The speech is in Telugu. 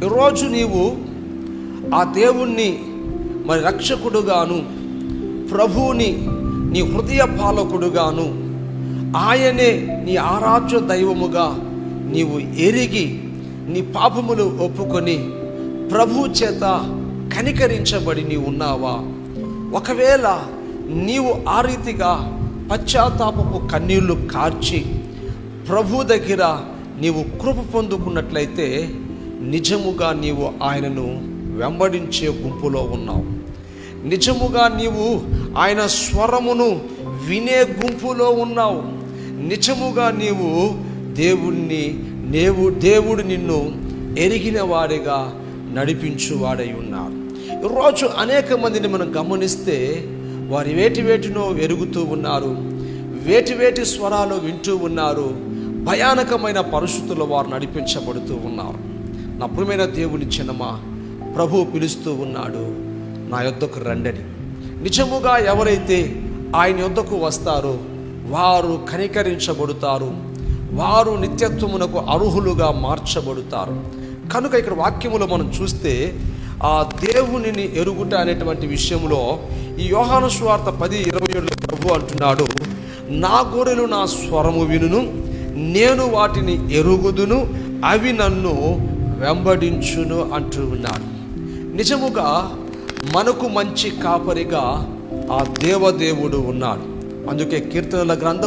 ఈరోజు నీవు ఆ దేవుణ్ణి మరి రక్షకుడుగాను, ప్రభువుని నీ హృదయ పాలకుడుగాను, ఆయనే నీ ఆరాధ్య దైవముగా నీవు ఎరిగి నీ పాపములు ఒప్పుకొని ప్రభు చేత కనికరించబడి నీవు ఉన్నావా? ఒకవేళ నీవు ఆ రీతిగా పశ్చాత్తాపపు కన్నీళ్లు కార్చి ప్రభు దగ్గర నీవు కృప పొందుకున్నట్లయితే నిజముగా నీవు ఆయనను వెంబడించే గుంపులో ఉన్నావు. నిజముగా నీవు ఆయన స్వరమును వినే గుంపులో ఉన్నావు. నిజముగా నీవు దేవుడు నిన్ను ఎరిగిన వాడిగా నడిపించువాడై ఉన్నాడు. ఈరోజు అనేక మందిని మనం గమనిస్తే వారి వేటినో ఎరుగుతూ ఉన్నారు, వేటి స్వరాలు వింటూ ఉన్నారు. భయానకమైన పరిస్థితుల్లో వారు నడిపించబడుతూ ఉన్నారు. నా ప్రియమైన దేవుని జనమా, ప్రభువు పిలుస్తూ ఉన్నాడు, నా యొద్దకు రండని. నిజముగా ఎవరైతే ఆయన యొద్దకు వస్తారో వారు కనికరించబడతారు, వారు నిత్యత్వమునకు అర్హులుగా మార్చబడతారు. కనుక ఇక్కడ వాక్యములో మనం చూస్తే ఆ దేవునిని ఎరుగుట అనేటువంటి విషయంలో ఈ యోహాను సువార్త 10:27 ప్రభు అంటున్నాడు, నా గొర్రెలు నా స్వరము వినును, నేను వాటిని ఎరుగుదును, అవి నన్ను వెంబడించును అంటూ ఉన్నాడు. నిజముగా మనకు మంచి కాపరిగా ఆ దేవదేవుడు ఉన్నాడు. అందుకే కీర్తనల గ్రంథం